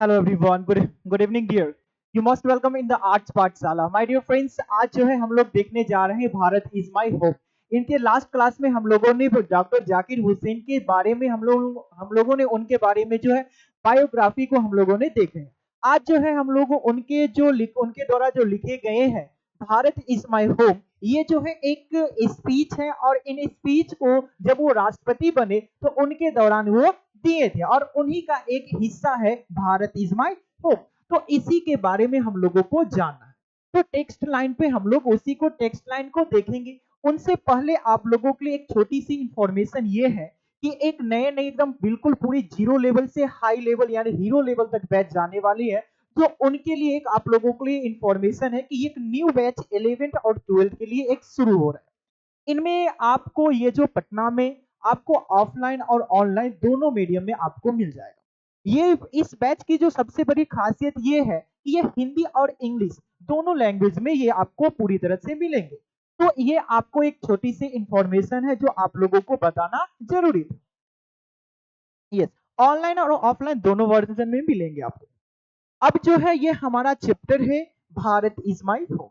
Hello everyone, good evening dear. You must welcome in the arts Pathshala. My dear friends, आज जो है हम लोग देखने जा रहे हैं भारत इज माय होप। इनके लास्ट क्लास में हम लोगों ने डॉक्टर जाकिर हुसैन के बारे में हम लोगों ने उनके बारे में जो है बायोग्राफी को हम लोगों ने देखे हैं। आज जो है हम लोग उनके द्वारा जो लिखे गए हैं भारत इज माय होम, ये जो है एक स्पीच है और इन स्पीच को जब वो राष्ट्रपति बने तो उनके दौरान वो दिए थे और उन्हीं का एक हिस्सा है भारत इज माय होम। तो इसी के बारे में हम लोगों को जानना है। तो टेक्स्ट लाइन पे हम लोग उसी को टेक्स्ट लाइन को देखेंगे। उनसे पहले आप लोगों के लिए एक छोटी सी इंफॉर्मेशन ये है कि एक नए नए एकदम बिल्कुल पूरी जीरो लेवल से हाई लेवल यानी हीरो लेवल तक बैच जाने वाली है। तो उनके लिए एक आप लोगों के लिए इंफॉर्मेशन है कि एक न्यू बैच 11th और 12th के लिए एक शुरू हो रहा है। इनमें आपको ये जो पटना में आपको ऑफलाइन और ऑनलाइन दोनों मीडियम में आपको मिल जाएगा। ये इस बैच की जो सबसे बड़ी खासियत ये है कि ये हिंदी और इंग्लिश दोनों लैंग्वेज में ये आपको पूरी तरह से मिलेंगे। तो ये आपको एक छोटी सी इंफॉर्मेशन है जो आप लोगों को बताना जरूरी था। यस, ऑनलाइन और ऑफलाइन दोनों वर्जन में मिलेंगे आपको। अब जो है ये हमारा चैप्टर है भारत इज माय होम।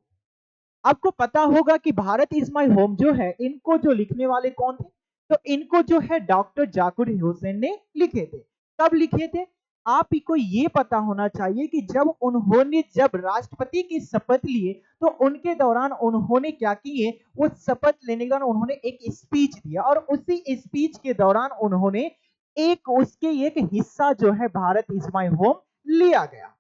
आपको पता होगा कि भारत इज माय होम जो है इनको जो लिखने वाले कौन थे। तो इनको जो है डॉक्टर जाकिर हुसैन ने लिखे थे। कब लिखे थे? आप ही को ये पता होना चाहिए कि जब राष्ट्रपति की शपथ लिए तो उनके दौरान उन्होंने क्या किए, वो शपथ लेने के दौरान उन्होंने एक स्पीच दिया और उसी स्पीच के दौरान उन्होंने एक हिस्सा जो है भारत इज माय होम लिया गया।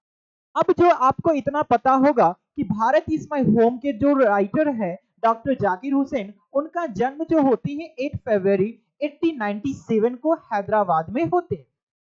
अब जो आपको इतना पता होगा कि भारत इज माय होम के जो राइटर है डॉक्टर जाकिर हुसैन, उनका जन्म जो होती है 8 फरवरी 1897 को हैदराबाद में होते हैं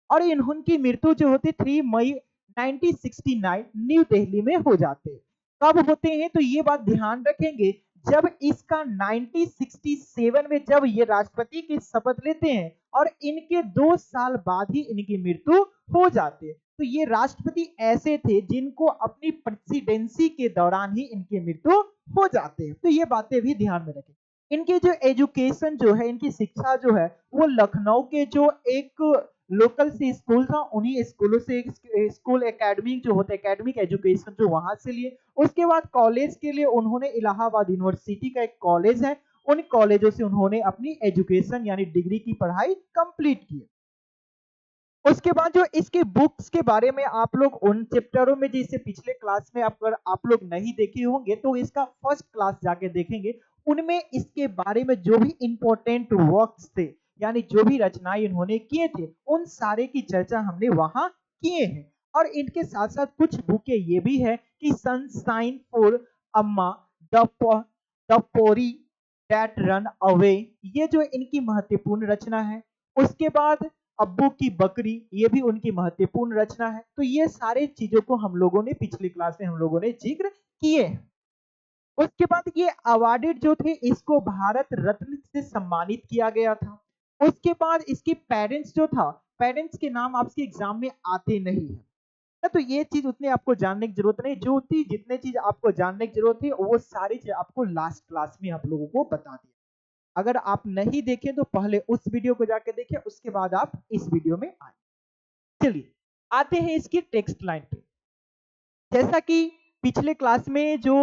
और उनकी मृत्यु जो होती 3 मई 1969 न्यू दिल्ली में हो जाते हैं। कब होते हैं तो ये बात ध्यान रखेंगे, जब इसका 1967 में जब ये राष्ट्रपति की शपथ लेते हैं और इनके 2 साल बाद ही इनकी मृत्यु हो जाती है। तो ये राष्ट्रपति ऐसे थे जिनको अपनी प्रेसिडेंसी के दौरान ही इनकी मृत्यु हो जाते हैं। तो ये बातें भी ध्यान में रखें। इनकी जो एजुकेशन जो है, इनकी शिक्षा जो है वो लखनऊ के जो एक लोकल से स्कूल था उन्हीं स्कूलों से स्कूल एकेडमिक जो होता है एकेडमिक एजुकेशन जो वहां से लिए। उसके बाद कॉलेज के लिए उन्होंने इलाहाबाद यूनिवर्सिटी का एक कॉलेज है, उन कॉलेजों से उन्होंने अपनी एजुकेशन यानी डिग्री की पढ़ाई कंप्लीट की। उसके बाद जो इसके बुक्स के बारे में आप लोग उन चैप्टरों में जैसे पिछले क्लास में अगर आप लोग नहीं देखे होंगे तो इसका फर्स्ट क्लास जाके देखेंगे। उनमें इसके बारे में जो भी इंपॉर्टेंट वर्क्स थे यानी जो भी रचनाएं इन्होंने किए थे उन सारे की चर्चा हमने वहां किए हैं। और इनके साथ साथ कुछ बुकें ये भी है कि सनशाइन फॉर अम्मा, द पोरी दैट रन अवे, ये जो इनकी महत्वपूर्ण रचना है। उसके बाद अब्बू की बकरी, ये भी उनकी महत्वपूर्ण रचना है। तो ये सारे चीजों को हम लोगों ने पिछली क्लास में हम लोगों ने जिक्र किए हैं। उसके बाद ये अवार्डेड जो थे इसको भारत रत्न से सम्मानित किया गया था। उसके बाद इसके पेरेंट्स जो था, पेरेंट्स के नाम आपके एग्जाम में आते नहीं है। तो ये चीज उतने आपको जानने की जरूरत नहीं, जो थी जितने चीज आपको जानने की जरूरत थी वो सारी चीज आपको लास्ट क्लास में आप लोगों को बता दिया। अगर आप नहीं देखें तो पहले उस वीडियो को जाके देखें, उसके बाद आप इस वीडियो में आए। चलिए आते हैं इसकी टेक्स्ट लाइन पे। जैसा कि पिछले क्लास में जो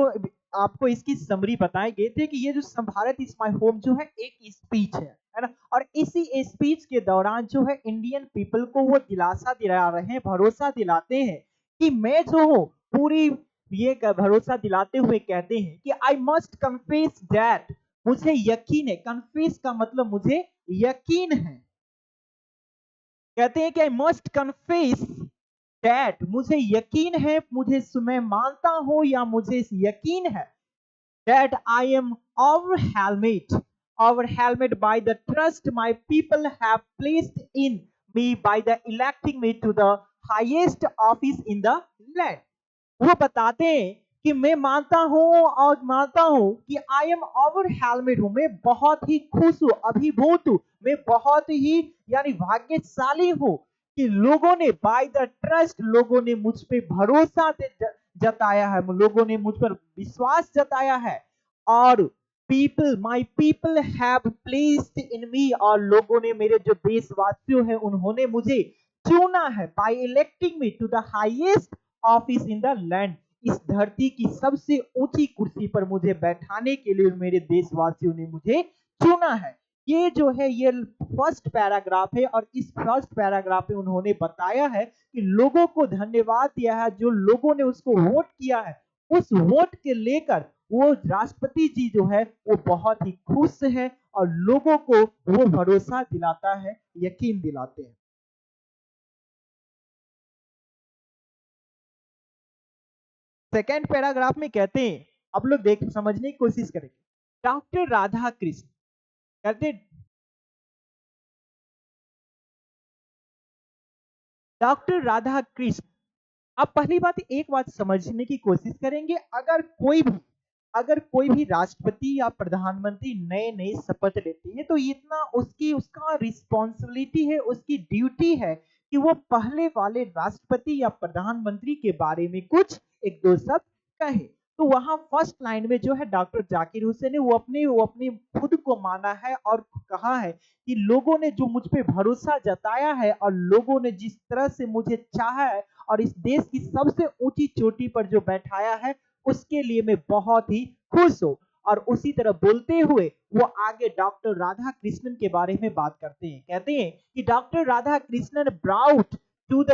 आपको इसकी समरी बताए गए थे कि ये जो भारत इज माय होम जो है एक स्पीच है ना। और इसी स्पीच के दौरान जो है इंडियन पीपल को वो दिलासा दिला रहे हैं, भरोसा दिलाते हैं कि मैं जो हूँ पूरी, ये भरोसा दिलाते हुए कहते हैं कि आई मस्ट कन्फेस दैट, मुझे यकीन है। कन्फेस का मतलब मुझे यकीन है। कहते हैं कि आई मस्ट कन्फेस दैट, मुझे यकीन है, मैं मानता हूं या मुझे यकीन है that I am overwhelmed by the trust my people have placed in me by the electing me to the highest office in the land। वो बताते हैं कि मैं मानता हूं कि आई एम ओवरवेल्मेड हूं, मैं बहुत ही खुश हूं, अभिभूत हूं, मैं बहुत ही यानी भाग्यशाली हूं कि लोगों ने बाय द ट्रस्ट, लोगों ने मुझ पे भरोसा जताया है, लोगों ने मुझ पर विश्वास जताया है। और my people have placed in me, और लोगों ने, मेरे जो देशवासियों हैं उन्होंने मुझे चुना है, by electing me to the highest office in the land. इस धरती की सबसे ऊंची कुर्सी पर मुझे बैठाने के लिए मेरे देशवासियों ने मुझे चुना है। ये जो है ये फर्स्ट पैराग्राफ है और इस फर्स्ट पैराग्राफ में उन्होंने बताया है कि लोगों को धन्यवाद दिया है, जो लोगों ने उसको वोट किया है, उस वोट के लेकर वो राष्ट्रपति जी जो है वो बहुत ही खुश है और लोगों को वो भरोसा दिलाता है, यकीन दिलाते हैं। सेकेंड पैराग्राफ में कहते हैं, अब लोग देख समझने की कोशिश करेंगे। डॉक्टर राधा कृष्ण कहते, डॉक्टर राधा कृष्ण, अब पहली बात एक बात समझने की कोशिश करेंगे, अगर कोई भी राष्ट्रपति या प्रधानमंत्री नए नए शपथ लेते हैं तो इतना उसका रिस्पॉन्सिबिलिटी है, उसकी ड्यूटी है कि वो पहले वाले राष्ट्रपति या प्रधानमंत्री के बारे में कुछ एक दो शब्द कहे। तो वहां फर्स्ट लाइन में जो है डॉक्टर जाकिर हुसैन ने वो अपने खुद को माना है और कहा है कि लोगों ने जो मुझ पे भरोसा जताया है और लोगों ने जिस तरह से मुझे चाहा है और इस देश की सबसे ऊंची चोटी पर जो बैठाया है उसके लिए मैं बहुत ही खुश हूं। और उसी तरह बोलते हुए वो आगे डॉक्टर राधा कृष्णन के बारे में बात करते हैं, कहते हैं कि doctor Radha Krishnan brought to the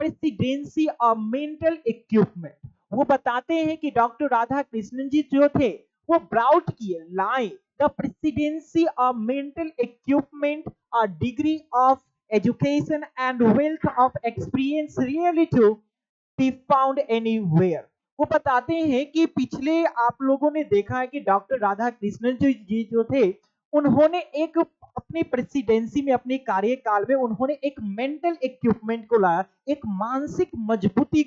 presidency of mental equipment. वो बताते हैं कि डॉक्टर राधा कृष्णन जी जो थे वो ब्राउट किए, लाए the presidency of mental equipment, a degree of education and wealth of experience really to be found anywhere। वो बताते हैं कि पिछले आप लोगों ने देखा है कि डॉक्टर राधा कृष्णन जी जो थे उन्होंने एक अपनी प्रेसिडेंसी में अपने कार्यकाल में उन्होंने एक मेंटल इक्विपमेंट को लाया, एक मानसिक मजबूती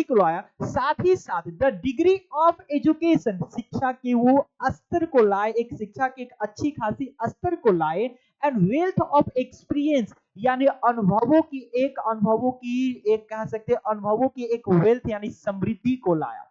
को लाया, साथ ही साथ द डिग्री ऑफ एजुकेशन, शिक्षा के वो स्तर को लाए, एक शिक्षा के एक अच्छी खासी स्तर को लाए, एंड वेल्थ ऑफ एक्सपीरियंस यानी अनुभवों की एक वेल्थ यानी समृद्धि को लाया।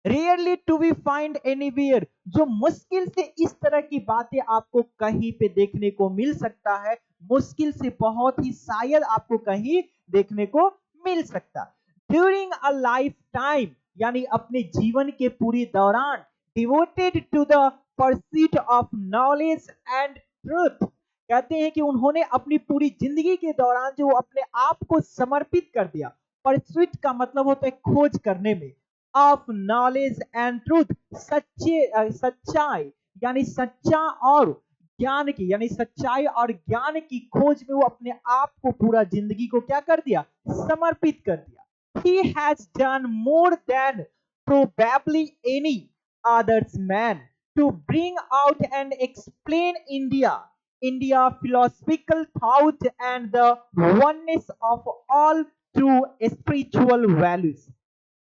Rarely to be find anywhere, जो मुश्किल से इस तरह की बातें आपको कहीं पे देखने को मिल सकता है, मुश्किल से बहुत ही शायद आपको कहीं देखने को मिल सकता। ड्यूरिंग अ लाइफ टाइम यानी अपने जीवन के पूरी दौरान, devoted to the pursuit of knowledge and truth, कहते हैं कि उन्होंने अपनी पूरी जिंदगी के दौरान जो अपने आप को समर्पित कर दिया, परस्यूट का मतलब होता है खोज करने में, ऑफ नॉलेज एंड ट्रूथ, सच्चाई यानी सच्चा और ज्ञान की यानी सच्चाई और ज्ञान की खोज में वो अपने आप को पूरा जिंदगी को क्या कर दिया, समर्पित कर दिया। He has done more than probably any others man to bring out and explain India philosophical thought and the oneness of all true spiritual values।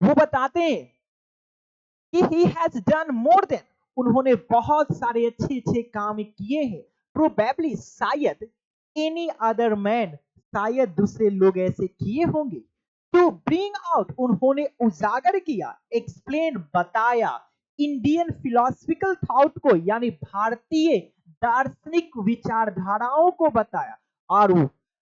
वो बताते हैं कि he has done more than, उन्होंने बहुत सारे अच्छे अच्छे काम किए हैं, प्रोबेबली शायद, एनी अदर मैन, शायद दूसरे लोग ऐसे किए होंगे, टू ब्रिंग आउट, उन्होंने उजागर किया, एक्सप्लेन बताया, इंडियन फिलोसफिकल थॉट को यानी भारतीय दार्शनिक विचारधाराओं को बताया, और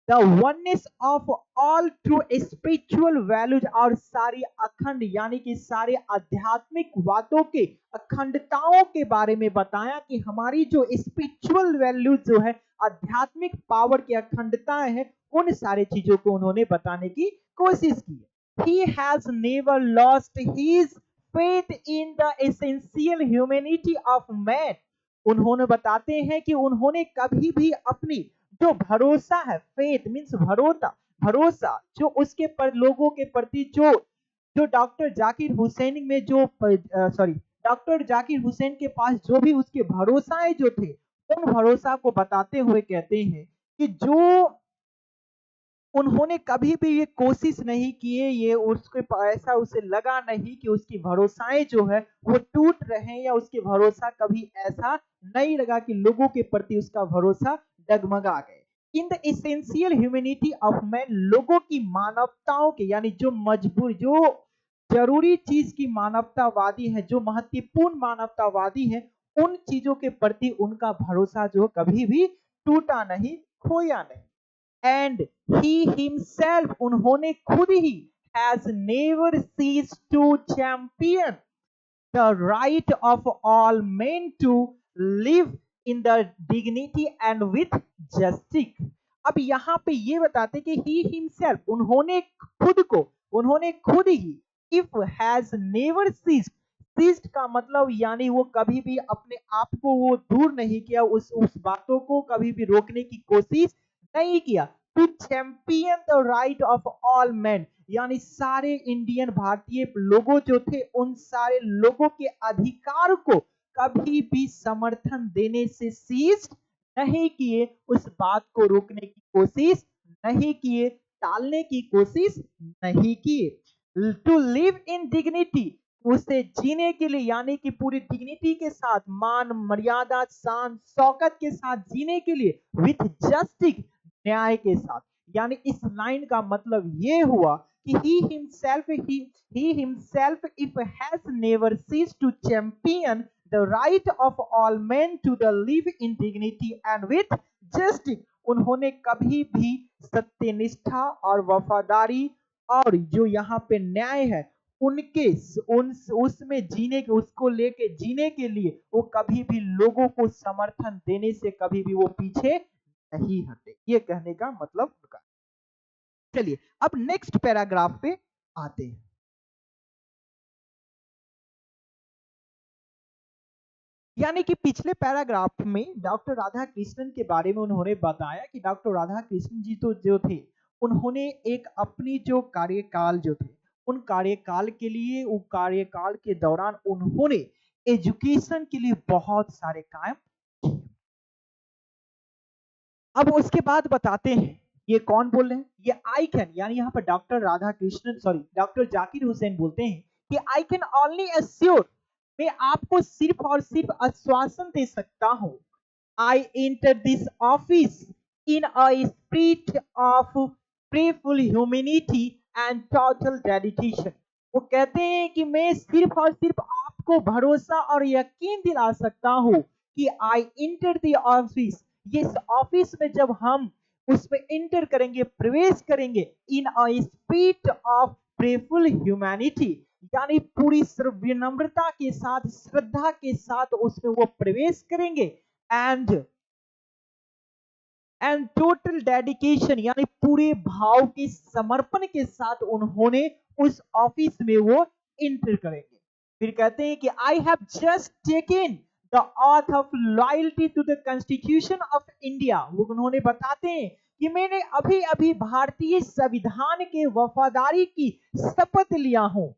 the oneness of all true spiritual values, और सारी अखंड यानी कि सारे आध्यात्मिक बातों के अखंडताओं के बारे में बताया कि हमारी जो स्पिरिचुअल वैल्यूज जो है, आध्यात्मिक पावर की अखंडताएं हैं, उन सारे चीजों को उन्होंने बताने की कोशिश की। He has never lost his faith in the essential humanity of man। उन्होंने बताते हैं कि उन्होंने कभी भी अपनी जो भरोसा है, फेथ मीन्स भरोसा जो उसके पर लोगों के प्रति जो जो डॉक्टर जाकिर हुसैन में जो डॉक्टर जाकिर हुसैन के पास जो भी उसके भरोसाएं जो थे, उन भरोसा को बताते हुए कहते हैं कि जो उन्होंने कभी भी ये कोशिश नहीं किए, ये उसके ऐसा उसे लगा नहीं कि उसकी भरोसाएं जो है वो टूट रहे हैं, या उसके भरोसा कभी ऐसा नहीं लगा कि लोगों के प्रति उसका भरोसा डगमगा गए। In the essential humanity of man, लोगों की मानवताओं के यानी जो जरूरी चीज की मानवतावादी है, जो महत्वपूर्ण मानवतावादी है, उन चीजों के प्रति उनका भरोसा जो कभी भी टूटा नहीं, खोया नहीं। And he himself, उन्होंने खुद ही, has never ceased to champion the right of all men to live in the dignity and with justice। अब यहाँ पे ये बताते कि he himself, उन्होंने खुद ही, if has never ceased, ceased का मतलब यानी वो कभी भी अपने आप को वो दूर नहीं किया, उस बातों को कभी भी रोकने की कोशिश नहीं किया। To champion the right of all man, यानी सारे इंडियन भारतीय लोगों जो थे उन सारे लोगों के अधिकार को कभी भी समर्थन देने से सीज नहीं किए, उस बात को रोकने की कोशिश नहीं किए, टालने की कोशिश नहीं किए। टू लिव इन डिग्निटी, उसे जीने के लिए यानी कि पूरी डिग्निटी के साथ, मान मर्यादा शान शौकत के साथ जीने के लिए, विथ जस्टिस, न्याय के साथ। यानी इस लाइन का मतलब ये हुआ कि he himself if has never ceased to champion the right of all men to the live in dignity and with justice, उन्होंने कभी भी सत्यनिष्ठा और वफादारी और जो यहाँ पे न्याय है उनके उसमें जीने के, उसको लेके जीने के लिए वो कभी भी लोगों को समर्थन देने से कभी भी वो पीछे नहीं हटे। ये कहने का मतलब उनका। चलिए अब नेक्स्ट पैराग्राफ पे आते हैं। यानी कि पिछले पैराग्राफ में डॉक्टर राधा कृष्णन के बारे में उन्होंने बताया कि डॉक्टर राधा कृष्णन जी तो जो थे उन्होंने एक अपनी जो कार्यकाल जो थे उन कार्यकाल के लिए, उस कार्यकाल के दौरान उन्होंने एजुकेशन के लिए बहुत सारे काम किए। अब उसके बाद बताते हैं, ये कौन बोल रहे हैं, ये आई कैन, यानी यहाँ पर doctor Radha Krishnan sorry doctor Zakir Hussain बोलते हैं कि आई कैन ओनली एश्योर, मैं आपको सिर्फ और सिर्फ आश्वासन दे सकता हूं, I enter this office in a spirit of prayerful humanity and total dedication. वो कहते हैं कि मैं सिर्फ और सिर्फ आपको भरोसा और यकीन दिला सकता हूं कि आई एंटर द ऑफिस, ये ऑफिस में जब हम उसमें इंटर करेंगे, प्रवेश करेंगे, इन a spirit of prayerful humanity, यानी पूरी विनम्रता के साथ, श्रद्धा के साथ उसमें वो प्रवेश करेंगे, एंड टोटल डेडिकेशन, यानी पूरे भाव के समर्पण के साथ उन्होंने उस ऑफिस में वो इंटर करेंगे। फिर कहते हैं कि I have just taken the oath of loyalty to the constitution of India, वो उन्होंने बताते हैं कि मैंने अभी अभी भारतीय संविधान के वफादारी की शपथ लिया हूं।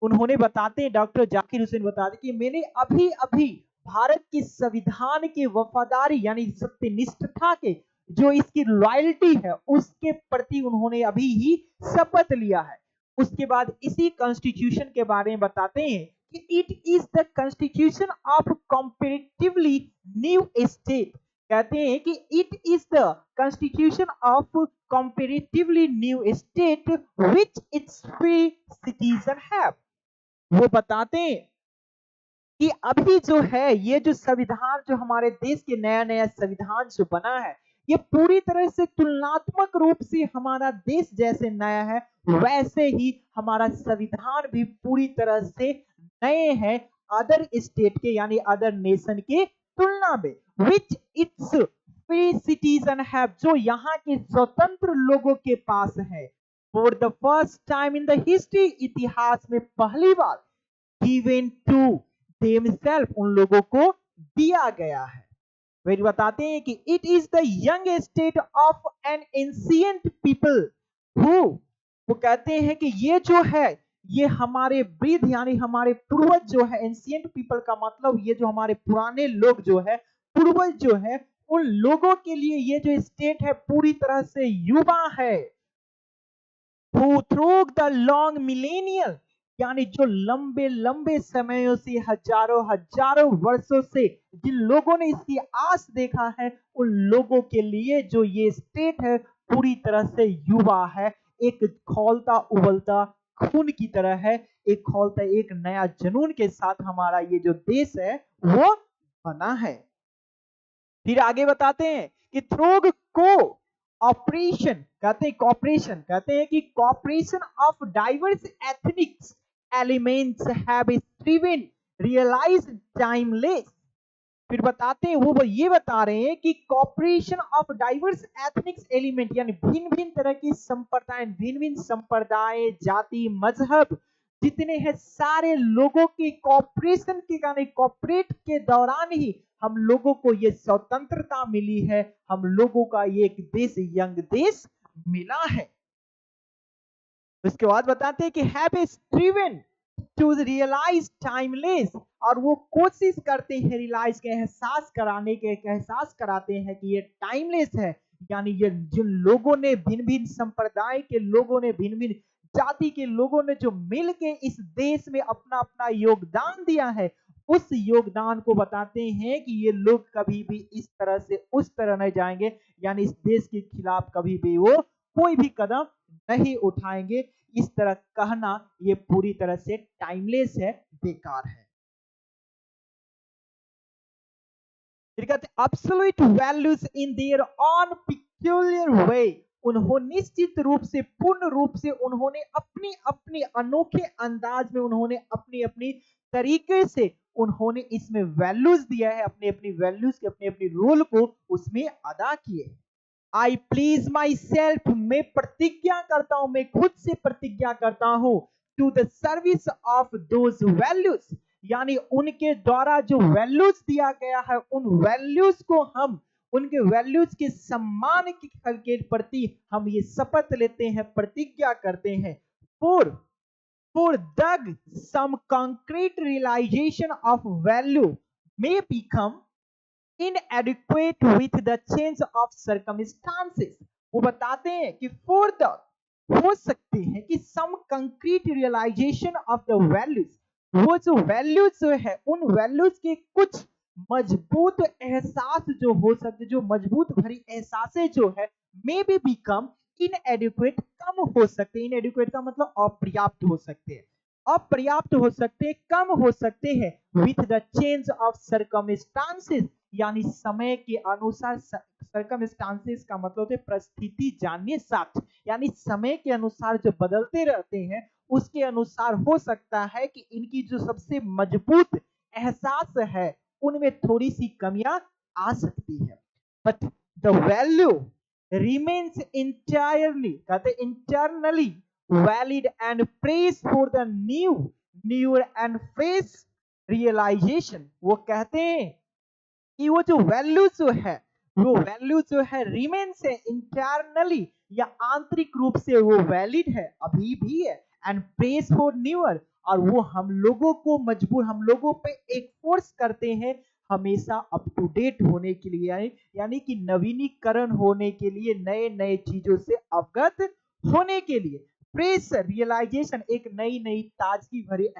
उन्होंने बताते हैं, डॉक्टर जाकिर हुसैन बताते कि मैंने अभी अभी भारत के संविधान के वफादारी यानी सत्यनिष्ठता के जो इसकी लॉयल्टी है उसके प्रति उन्होंने अभी ही शपथ लिया है। उसके बाद इसी कॉन्स्टिट्यूशन के बारे में बताते हैं कि it is the constitution of comparatively new state, कहते हैं कि it is the constitution of comparatively new state which it's free citizen have. वो बताते हैं कि अभी जो है ये जो संविधान जो हमारे देश के नया नया संविधान जो बना है ये पूरी तरह से तुलनात्मक रूप से हमारा देश जैसे नया है वैसे ही हमारा संविधान भी पूरी तरह से नए हैं अदर स्टेट के यानी अदर नेशन के तुलना में, विच इट्स फ्री सिटीजन हैव, जो यहाँ के स्वतंत्र लोगों के पास है। For the first time in the history, इतिहास में पहली बार, given to themselves, उन लोगों को दिया गया है। वे बताते हैं कि it is the young state of an ancient people who, वो कहते हैं कि ये जो है ये हमारे वृद्ध यानी हमारे पूर्वज जो है, एंशियंट पीपल का मतलब ये जो हमारे पुराने लोग जो है, पूर्वज जो है, उन लोगों के लिए ये जो स्टेट है पूरी तरह से युवा है। who through the long millennial, यानी जो लंबे लंबे समयों से हजारों हजारों वर्षों से जिन लोगों ने इसकी आस देखा है उन लोगों के लिए जो ये स्टेट है पूरी तरह से युवा है, एक खौलता उबलता खून की तरह है, एक खौलता एक नया जुनून के साथ हमारा ये जो देश है वो बना है। फिर आगे बताते हैं कि थ्रू को ऑपरेशन कहते हैं, कॉपरेशन कहते हैं कि cooperation of diverse ethnics elements have striven realized timeless। फिर बताते हैं वो ये बता रहे हैं कि cooperation of diverse ethnics element यानी भिन्न भिन्न तरह की संप्रदाय, भिन्न भिन्न संप्रदाय, जाति, मजहब जितने हैं सारे लोगों की कॉपरेशन के कारण, कॉपरेट के दौरान ही हम लोगों को ये स्वतंत्रता मिली है, हम लोगों का ये एक देश, यंग देश मिला है। उसके बाद बताते हैं कि हैव स्ट्रीवन टू रियलाइज टाइमलेस, और वो कोशिश करते हैं रियलाइज के एहसास कराने के, एहसास कराते हैं कि ये टाइमलेस है। यानी ये जिन लोगों ने, भिन्न भिन्न संप्रदाय के लोगों ने, भिन्न भिन्न जाति के लोगों ने जो मिल के इस देश में अपना अपना योगदान दिया है, उस योगदान को बताते हैं कि ये लोग कभी भी इस तरह से उस तरह नहीं जाएंगे, यानी इस देश के खिलाफ कभी भी वो कोई भी कदम नहीं उठाएंगे। इस तरह कहना ये पूरी तरह से टाइमलेस है, बेकार है। Absolute values in their own peculiar way, उन्होंने निश्चित रूप से, पूर्ण रूप से उन्होंने अपनी अपनी अनोखे अंदाज में, उन्होंने अपनी अपनी तरीके से उन्होंने इसमें वैल्यूज दिया है, अपनी अपनी वैल्यूज के, अपनी अपनी रोल को उसमें अदा किए। आई प्लीज माई सेल्फ, मैं प्रतिज्ञा करता हूं, मैं खुद से प्रतिज्ञा करता हूं, to the service of those values, यानी उनके द्वारा जो वैल्यूज दिया गया है, उन वैल्यूज को हम, उनके वैल्यूज के सम्मान के प्रति हम ये शपथ लेते हैं, प्रतिज्ञा करते हैं। For the some concrete realization of value may become inadequate with the change of circumstances। वो बताते हैं कि फॉर द, हो सकते हैं कि some concrete realization of the values, वो जो वैल्यूज जो है, उन वैल्यूज के कुछ मजबूत एहसास जो हो सकते, जो मजबूत भरी एहसासें जो है, मे बी बिकम इनएडिक्वेट, कम हो सकते हैं। इनएडिक्वेट का मतलब अपर्याप्त हो सकते हैं, अपर्याप्त हो सकते हैं, कम हो सकते हैं, with the change of circumstances, यानी समय के अनुसार। सर्कमस्टांसेस का मतलब है परिस्थिति जानिए साथ, यानी समय के अनुसार जो बदलते रहते हैं, उसके अनुसार हो सकता है कि इनकी जो सबसे मजबूत एहसास है, उनमें थोड़ी सी कमियां आ सकती है। But the value remains entirely, कहते internally valid and praise for the newer and fresh realization। वो कहते हैं कि वो जो वैल्यू जो है, वो वैल्यू जो है रिमेन्स है इंटरनली, या आंतरिक रूप से वो वैलिड है, अभी भी है, एंड प्रेस फॉर न्यूअर, और वो हम लोगों को मजबूर, हम लोगों पे एक फोर्स करते हैं हमेशा अप टू डेट होने के लिए, यानी कि नवीनीकरण होने के लिए, नए नए चीजों से अवगत होने के लिए। फ्रेश रियलाइजेशन, एक नई नई ताजगी भरे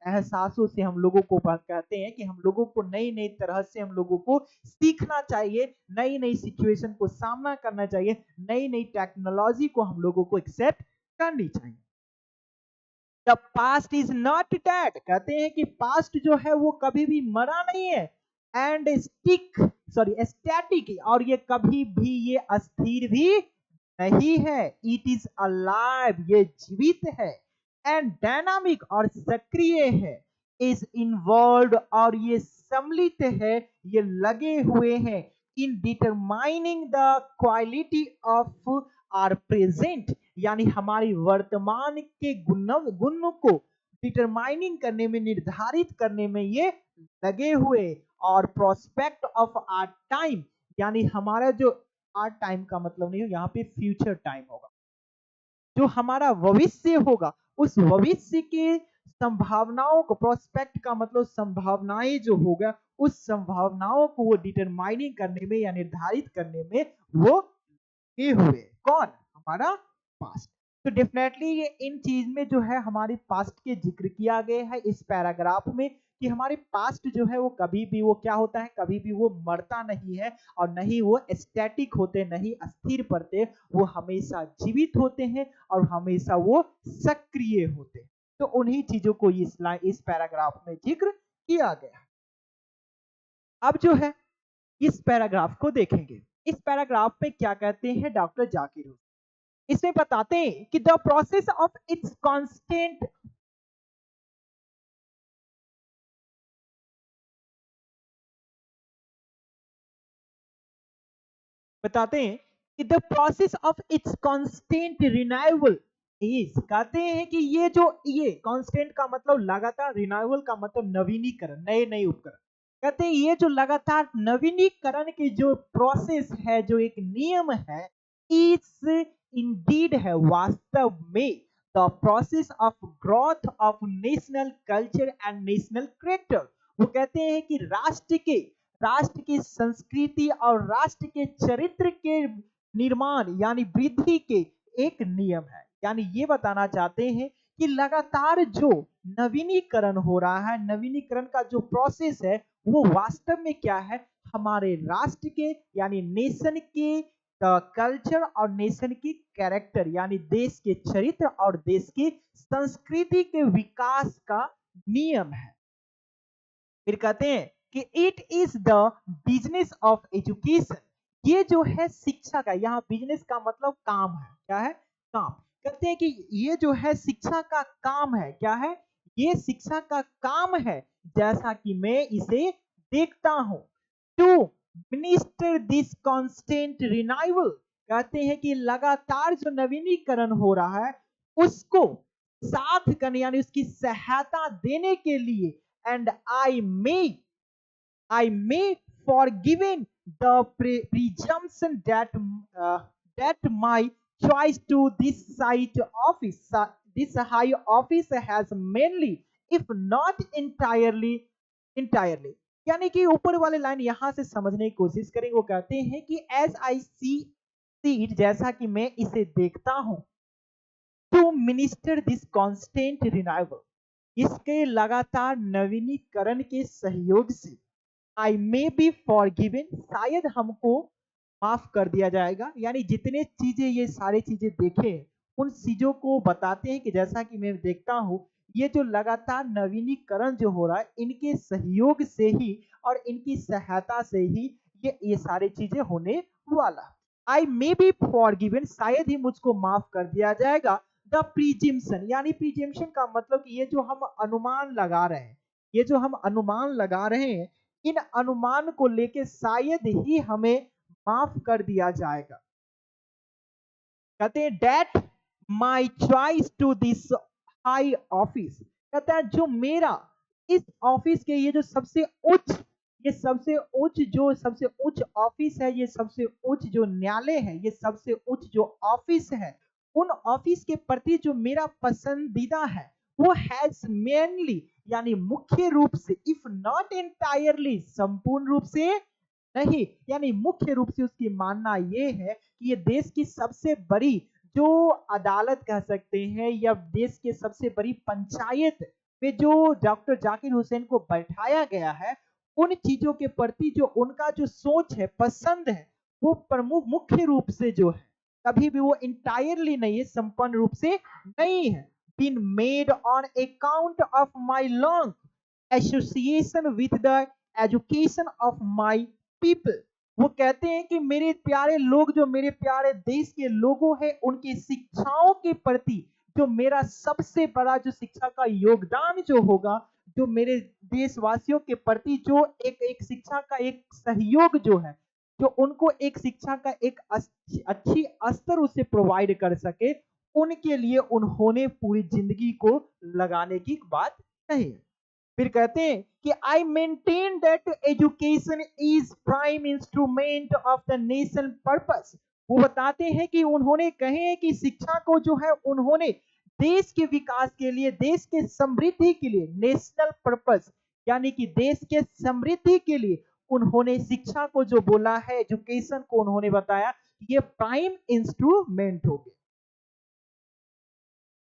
एहसासों से हम लोगों को कहते हैं कि हम लोगों को नई नई तरह से हम लोगों को सीखना चाहिए, नई नई सिचुएशन को सामना करना चाहिए, नई नई टेक्नोलॉजी को हम लोगों को एक्सेप्ट करनी चाहिए। The past is not dead, कहते हैं कि पास्ट जो है वो कभी भी मरा नहीं है, एंड स्टैटिक, और ये कभी भी ये अस्थिर भी नहीं है। इट इज अलाइव, ये जीवित है, एंड डायनामिक, और सक्रिय है, इज इन्वॉल्व, और ये सम्मिलित है, ये लगे हुए हैं, in determining the quality of our present, यानी हमारी वर्तमान के गुण को डिटरमाइनिंग करने में, निर्धारित करने में ये लगे हुए, और प्रोस्पेक्ट ऑफ आर टाइम, यानी हमारा जो आर टाइम का मतलब नहीं हो, यहाँ पे फ्यूचर टाइम होगा, जो हमारा भविष्य होगा, उस भविष्य के संभावनाओं को, प्रोस्पेक्ट का मतलब संभावनाएं जो होगा, उस संभावनाओं को वो डिटरमाइनिंग करने में या निर्धारित करने में वो लगे हुए। कौन? हमारा पास्ट। तो डेफिनेटली ये इन चीज में जो है हमारे पास्ट के जिक्र किया गया है इस पैराग्राफ में, कि हमारे पास्ट जो है वो कभी भी वो क्या होता है, कभी भी वो मरता नहीं है, और नहीं वो स्टैटिक होते, नहीं अस्थिर पड़ते, वो हमेशा जीवित होते हैं, और हमेशा वो सक्रिय होते हैं। तो उन्हीं चीजों को इस पैराग्राफ में जिक्र किया गया। अब जो है इस पैराग्राफ को देखेंगे। इस पैराग्राफ में क्या कहते हैं डॉक्टर जाकिर हुसैन, इसमें बताते हैं कि the process of its constant बताते हैं कि the process of its constant renewal is, कहते हैं कि ये कांस्टेंट का मतलब लगातार, रिन्यूअल का मतलब नवीनीकरण, नए नए उपकरण। कहते हैं ये जो लगातार नवीनीकरण की जो प्रोसेस है, जो एक नियम है, इज इंडीड है वास्तव में the process of growth of national culture and national character. वो कहते हैं कि राष्ट्र की संस्कृति और राष्ट्र के चरित्र के निर्माण यानी वृद्धि के एक नियम है। यानी ये बताना चाहते हैं कि लगातार जो नवीनीकरण हो रहा है, नवीनीकरण का जो प्रोसेस है, वो वास्तव में क्या है, हमारे राष्ट्र के यानी नेशन के कल्चर और नेशन की कैरेक्टर यानी देश के चरित्र और देश की संस्कृति के विकास का नियम है। फिर कहते हैं कि it is the business of education, ये जो है शिक्षा का, यहाँ बिजनेस का मतलब काम है, क्या है, काम। कहते हैं कि ये जो है शिक्षा का काम है, क्या है, ये शिक्षा का काम है, जैसा कि मैं इसे देखता हूं। टू मिनिस्टर दिस कांस्टेंट रिनाइवल, कहते हैं कि लगातार जो नवीनीकरण हो रहा है उसको साथ करने यानी उसकी सहायता देने के लिए, and I may forgiven the presumption that my choice to this site office, this high office has mainly, if not entirely, यानी कि ऊपर वाले लाइन यहां से समझने की कोशिश करेंगे। वो कहते हैं कि एज आई सी इट, जैसा कि मैं इसे देखता हूं, टू मिनिस्टर दिस कांस्टेंट रिनाइवल, इसके लगातार नवीनीकरण के सहयोग से, आई मे बी फॉरगिवन, शायद हमको माफ कर दिया जाएगा। यानी जितने चीजें, ये सारी चीजें देखे, उन चीजों को बताते हैं कि जैसा कि मैं देखता हूं, ये जो लगातार नवीनीकरण जो हो रहा है, इनके सहयोग से ही और इनकी सहायता से ही ये सारी चीजें होने वाला। आई मे बी फॉरगिवन, शायद ही मुझको माफ कर दिया जाएगा। द प्रीजिम्सन, यानी प्रीजिम्सन का मतलब कि ये जो हम अनुमान लगा रहे हैं, ये जो हम अनुमान लगा रहे हैं, इन अनुमान को लेके शायद ही हमें माफ कर दिया जाएगा। कहते हैं that my choice to this high office, कहता है जो मेरा इस ऑफिस के, ये जो सबसे उच्च, ये सबसे उच्च ऑफिस है, ये सबसे उच्च जो न्यायालय है, ये सबसे उच्च जो ऑफिस है, उन ऑफिस के प्रति जो मेरा पसंदीदा है, वो हैज मेनली यानी मुख्य रूप से, इफ नॉट एंटायरली संपूर्ण रूप से नहीं, यानी मुख्य रूप से उसकी मानना ये है कि ये देश की सबसे बड़ी जो अदालत कह सकते हैं, या देश के सबसे बड़ी पंचायत में जो डॉक्टर जाकिर हुसैन को बैठाया गया है, उन चीजों के प्रति जो उनका जो सोच है, पसंद है, वो प्रमुख मुख्य रूप से जो है, कभी भी वो इंटायरली नहीं है, संपूर्ण रूप से नहीं है, been made on account of my long association with the education of my people। वो कहते हैं कि मेरे प्यारे लोग, जो मेरे प्यारे देश के लोगों हैं, उनकी शिक्षाओं के प्रति जो मेरा सबसे बड़ा जो शिक्षा का योगदान जो होगा, जो मेरे देशवासियों के प्रति जो एक शिक्षा का एक सहयोग जो है, जो उनको एक शिक्षा का एक अच्छी स्तर उसे प्रोवाइड कर सके, उनके लिए उन्होंने पूरी जिंदगी को लगाने की बात कही। फिर कहते हैं कि I maintain that education is prime instrument of the nation purpose. वो बताते हैं कि उन्होंने कहे हैं कि शिक्षा को जो है उन्होंने देश के विकास के लिए, देश के समृद्धि के लिए, नेशनल पर्पस यानी कि देश के समृद्धि के लिए उन्होंने शिक्षा को जो बोला है, एजुकेशन को उन्होंने बताया ये प्राइम इंस्ट्रूमेंट हो गया।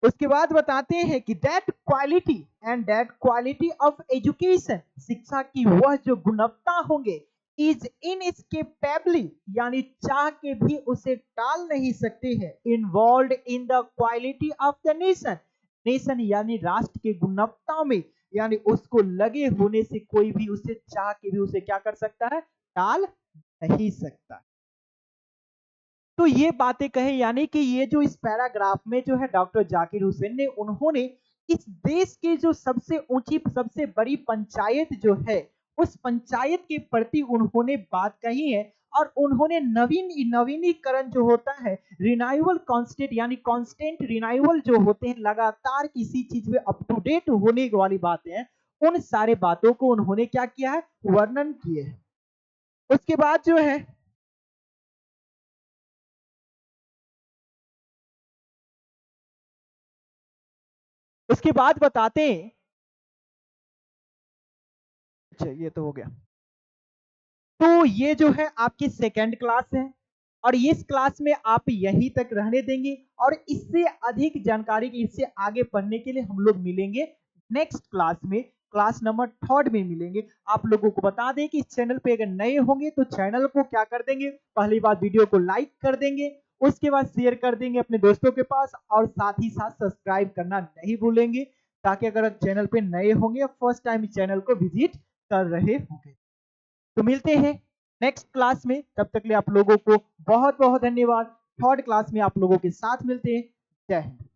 उसके बाद बताते हैं कि दैट क्वालिटी ऑफ एजुकेशन, शिक्षा की वह जो गुणवत्ता होंगे, इज इनएस्केपेबली यानी चाह के भी उसे टाल नहीं सकते हैं, involve in the quality of the nation यानी राष्ट्र के गुणवत्ता में, यानी उसको लगे होने से कोई भी उसे चाह के भी उसे क्या कर सकता है, टाल नहीं सकता। तो ये बातें कहे, यानी कि ये जो इस पैराग्राफ में जो है डॉक्टर जाकिर हुसैन ने, उन्होंने इस देश की जो सबसे ऊंची सबसे बड़ी पंचायत जो है, उस पंचायत के प्रति उन्होंने बात कही है। और उन्होंने नवीनीकरण जो होता है, रिन्यूएबल कांस्टेंट यानी कांस्टेंट रिन्यूएबल जो होते हैं, लगातार किसी चीज में अप टू डेट होने वाली बातें हैं, उन सारे बातों को उन्होंने क्या किया है, वर्णन किए है। उसके बाद जो है, उसके बाद बताते हैं। अच्छा, ये तो हो गया। तो ये जो है आपकी सेकेंड क्लास है, और इस क्लास में आप यहीं तक रहने देंगे, और इससे अधिक जानकारी की, इससे आगे पढ़ने के लिए हम लोग मिलेंगे नेक्स्ट क्लास में, क्लास नंबर थर्ड में मिलेंगे। आप लोगों को बता दें कि इस चैनल पे अगर नए होंगे तो चैनल को क्या कर देंगे, पहली बार वीडियो को लाइक कर देंगे, उसके बाद शेयर कर देंगे अपने दोस्तों के पास, और साथ ही साथ सब्सक्राइब करना नहीं भूलेंगे, ताकि अगर चैनल पे नए होंगे, फर्स्ट टाइम चैनल को विजिट कर रहे होंगे। तो मिलते हैं नेक्स्ट क्लास में, तब तक के लिए आप लोगों को बहुत बहुत धन्यवाद। थर्ड क्लास में आप लोगों के साथ मिलते हैं। जय हिंद।